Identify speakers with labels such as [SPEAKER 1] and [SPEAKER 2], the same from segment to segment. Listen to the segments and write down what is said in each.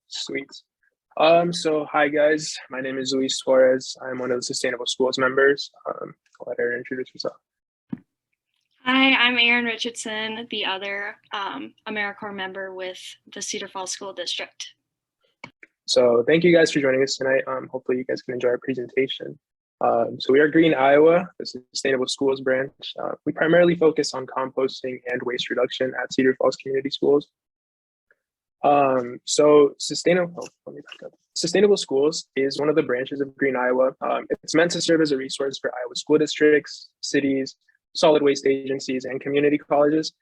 [SPEAKER 1] Sweet. So hi guys, my name is Luis Torres. I'm one of the Sustainable Schools members. I'll let Erin introduce herself.
[SPEAKER 2] Hi, I'm Erin Richardson, the other AmeriCorps member with the Cedar Falls School District.
[SPEAKER 1] So thank you guys for joining us tonight. Hopefully you guys can enjoy our presentation. So we are Green Iowa, the Sustainable Schools branch. We primarily focus on composting and waste reduction at Cedar Falls Community Schools. Sustainable Schools is one of the branches of Green Iowa. It's meant to serve as a resource for Iowa school districts, cities, solid waste agencies, and community colleges.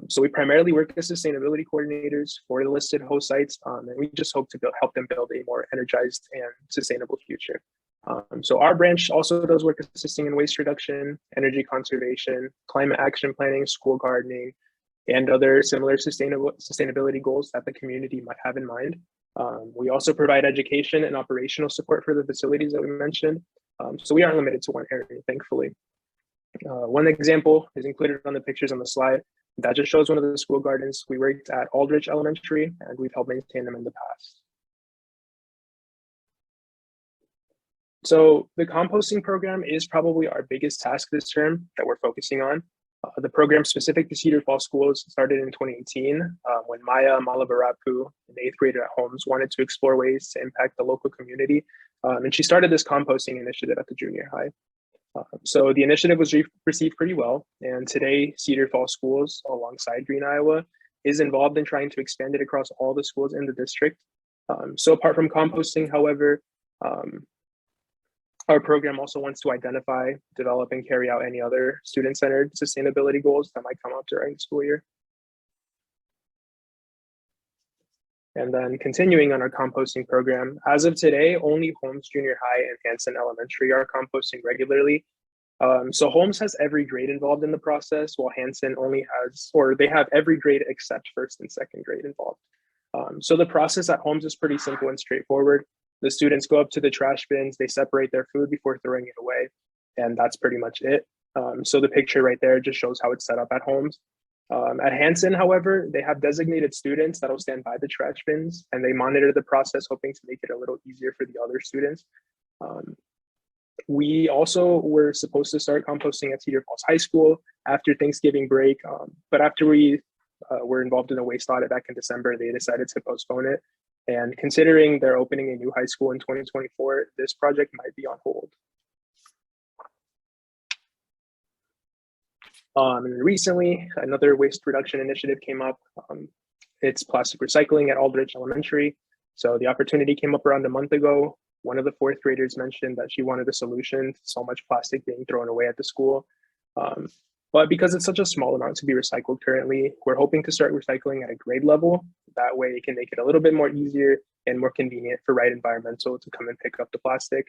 [SPEAKER 1] So we primarily work as sustainability coordinators for the listed host sites, and we just hope to help them build a more energized and sustainable future. So our branch also does work assisting in waste reduction, energy conservation, climate action planning, school gardening, and other similar sustainability goals that the community might have in mind. We also provide education and operational support for the facilities that we mentioned. So we aren't limited to one area, thankfully. One example is included on the pictures on the slide. That just shows one of the school gardens. We worked at Aldrich Elementary, and we've helped maintain them in the past. So the composting program is probably our biggest task this term that we're focusing on. The program specific to Cedar Falls Schools started in 2018 when Maya Malavarapu, an 8th grader at Holmes, wanted to explore ways to impact the local community. And she started this composting initiative at the junior high. So the initiative was received pretty well. And today, Cedar Falls Schools, alongside Green Iowa, is involved in trying to expand it across all the schools in the district. So apart from composting, however, our program also wants to identify, develop, and carry out any other student-centered sustainability goals that might come up during the school year. And then continuing on our composting program, as of today, only Holmes Junior High and Hanson Elementary are composting regularly. So Holmes has every grade involved in the process, while Hanson only has, or they have every grade except first and second grade involved. So the process at Holmes is pretty simple and straightforward. The students go up to the trash bins, they separate their food before throwing it away, and that's pretty much it. So the picture right there just shows how it's set up at Holmes. At Hanson, however, they have designated students that'll stand by the trash bins, and they monitor the process, hoping to make it a little easier for the other students. We also were supposed to start composting at Cedar Falls High School after Thanksgiving break, but after we were involved in a waste audit back in December, they decided to postpone it. And considering they're opening a new high school in 2024, this project might be on hold. And recently, another waste reduction initiative came up. It's plastic recycling at Aldrich Elementary. So the opportunity came up around a month ago. One of the 4th graders mentioned that she wanted a solution to so much plastic being thrown away at the school. But because it's such a small amount to be recycled currently, we're hoping to start recycling at a grade level. That way it can make it a little bit more easier and more convenient for Right Environmental to come and pick up the plastic.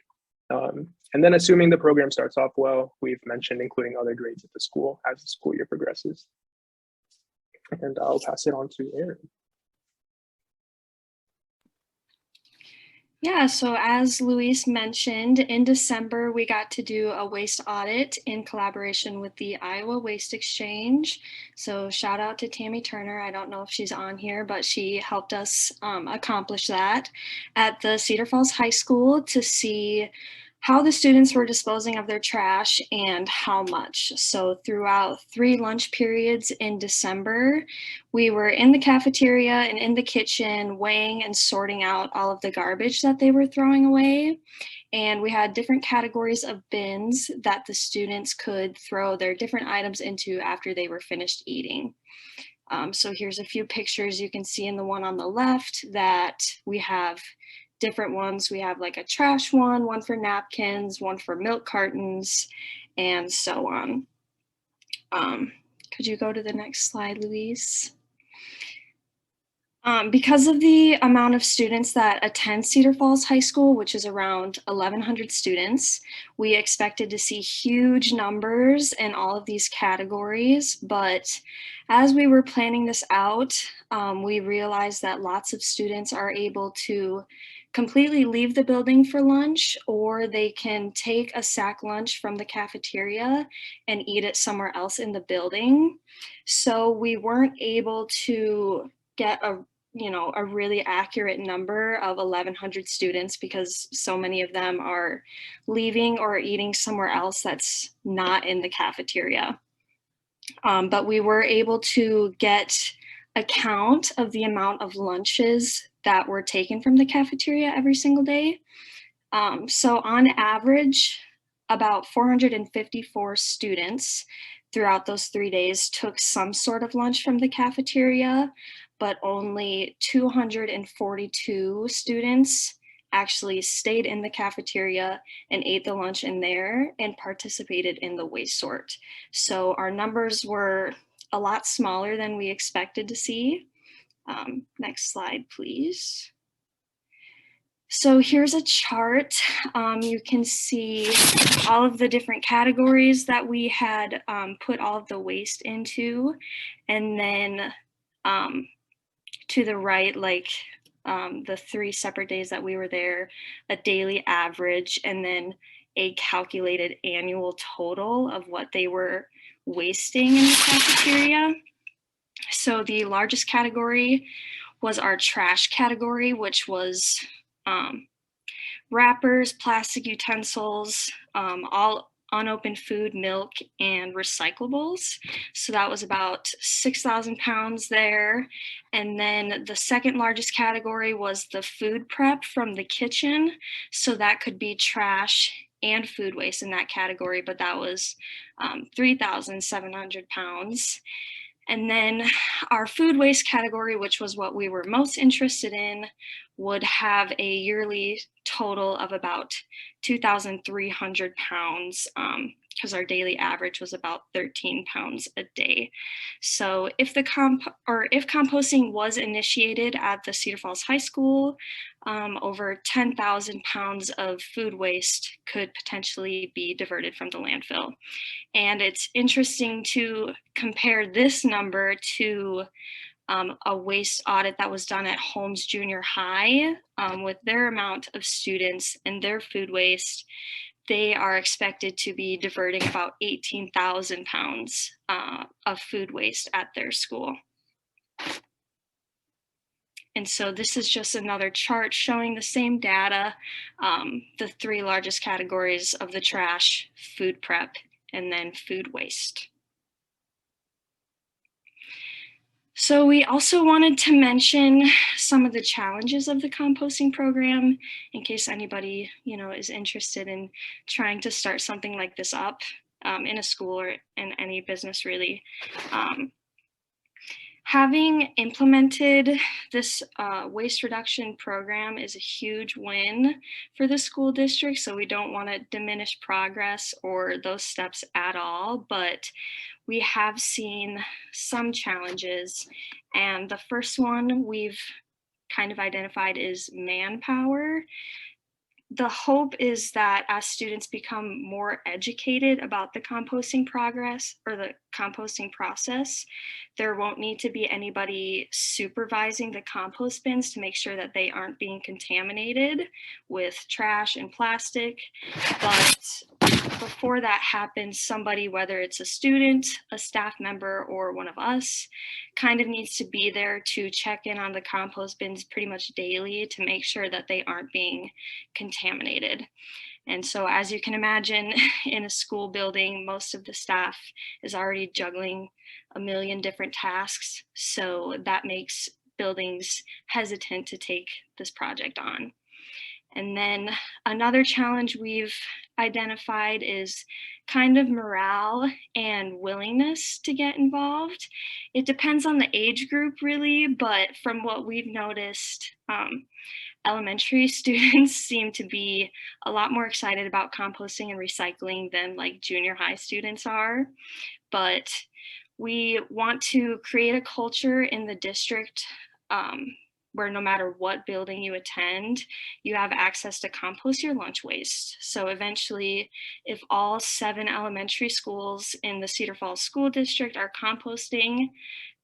[SPEAKER 1] And then assuming the program starts off well, we've mentioned including other grades at the school as the school year progresses. And I'll pass it on to Erin.
[SPEAKER 2] Yeah, so as Luis mentioned, in December, we got to do a waste audit in collaboration with the Iowa Waste Exchange. So shout out to Tammy Turner. I don't know if she's on here, but she helped us accomplish that at the Cedar Falls High School to see how the students were disposing of their trash and how much. So throughout 3 lunch periods in December, we were in the cafeteria and in the kitchen weighing and sorting out all of the garbage that they were throwing away. And we had different categories of bins that the students could throw their different items into after they were finished eating. So here's a few pictures you can see in the one on the left that we have different ones. We have like a trash one for napkins, one for milk cartons, and so on. Could you go to the next slide, Louise? Because of the amount of students that attend Cedar Falls High School, which is around 1,100 students, we expected to see huge numbers in all of these categories. But as we were planning this out, we realized that lots of students are able to completely leave the building for lunch, or they can take a sack lunch from the cafeteria and eat it somewhere else in the building. So we weren't able to get a a really accurate number of 1,100 students because so many of them are leaving or eating somewhere else that's not in the cafeteria. But we were able to get a count of the amount of lunches that were taken from the cafeteria every single day. So on average, about 454 students throughout those 3 days took some sort of lunch from the cafeteria, but only 242 students actually stayed in the cafeteria and ate the lunch in there and participated in the waste sort. So our numbers were a lot smaller than we expected to see. Next slide, please. So here's a chart. You can see all of the different categories that we had put all of the waste into. And then to the right, like the 3 separate days that we were there, a daily average, and then a calculated annual total of what they were wasting in the cafeteria. So the largest category was our trash category, which was wrappers, plastic utensils, all unopened food, milk, and recyclables. So that was about 6,000 pounds there. And then the second largest category was the food prep from the kitchen. So that could be trash and food waste in that category, but that was 3,700 pounds. And then our food waste category, which was what we were most interested in, would have a yearly total of about 2,300 pounds because our daily average was about 13 pounds a day. So if composting was initiated at the Cedar Falls High School, over 10,000 pounds of food waste could potentially be diverted from the landfill. And it's interesting to compare this number to a waste audit that was done at Holmes Junior High with their amount of students and their food waste. They are expected to be diverting about 18,000 pounds of food waste at their school. And so this is just another chart showing the same data, the 3 largest categories of the trash, food prep, and then food waste. So we also wanted to mention some of the challenges of the composting program in case anybody, is interested in trying to start something like this up in a school or in any business really. Having implemented this waste reduction program is a huge win for the school district, so we don't want to diminish progress or those steps at all, but we have seen some challenges, and the first one we've kind of identified is manpower. The hope is that as students become more educated about the composting progress or the composting process, there won't need to be anybody supervising the compost bins to make sure that they aren't being contaminated with trash and plastic. But before that happens, somebody, whether it's a student, a staff member, or one of us, kind of needs to be there to check in on the compost bins pretty much daily to make sure that they aren't being contaminated. And so as you can imagine, in a school building, most of the staff is already juggling a million different tasks. So that makes buildings hesitant to take this project on. And then another challenge we've identified is kind of morale and willingness to get involved. It depends on the age group really, but from what we've noticed, elementary students seem to be a lot more excited about composting and recycling than like junior high students are. But we want to create a culture in the district where no matter what building you attend, you have access to compost your lunch waste. So eventually, if all 7 elementary schools in the Cedar Falls School District are composting,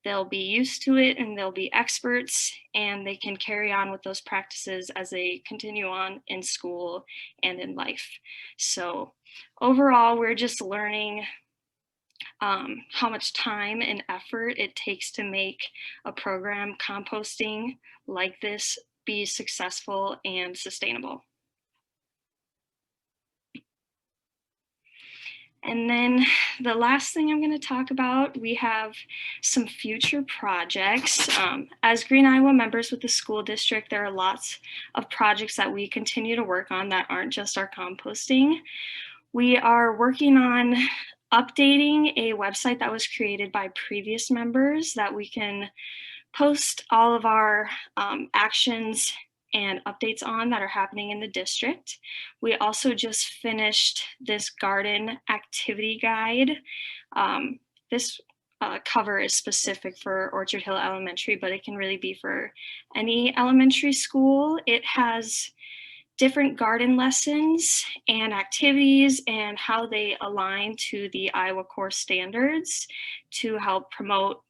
[SPEAKER 2] they'll be used to it and they'll be experts, and they can carry on with those practices as they continue on in school and in life. So overall, we're just learning how much time and effort it takes to make a program composting like this be successful and sustainable. And then the last thing I'm going to talk about, we have some future projects. As Green Iowa members with the school district, there are lots of projects that we continue to work on that aren't just our composting. We are working on updating a website that was created by previous members that we can post all of our actions and updates on that are happening in the district. We also just finished this garden activity guide. This cover is specific for Orchard Hill Elementary, but it can really be for any elementary school. It has different garden lessons and activities and how they align to the Iowa Corps standards to help promote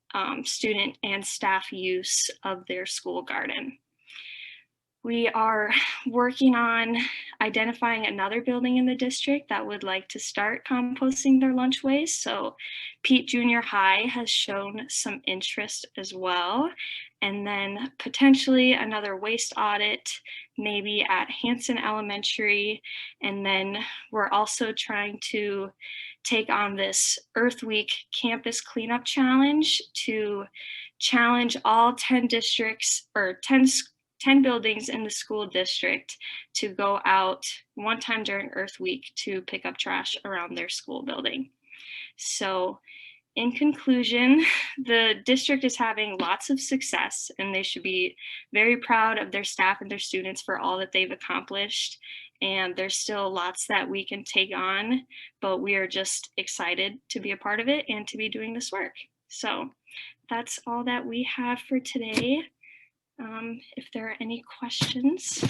[SPEAKER 2] student and staff use of their school garden. We are working on identifying another building in the district that would like to start composting their lunch waste. So Pete Junior High has shown some interest as well. And then potentially another waste audit, maybe at Hanson Elementary. And then we're also trying to take on this Earth Week campus cleanup challenge to challenge all 10 districts or 10 buildings in the school district to go out one time during Earth Week to pick up trash around their school building. So in conclusion, the district is having lots of success and they should be very proud of their staff and their students for all that they've accomplished. And there's still lots that we can take on, but we are just excited to be a part of it and to be doing this work. So that's all that we have for today. If there are any questions.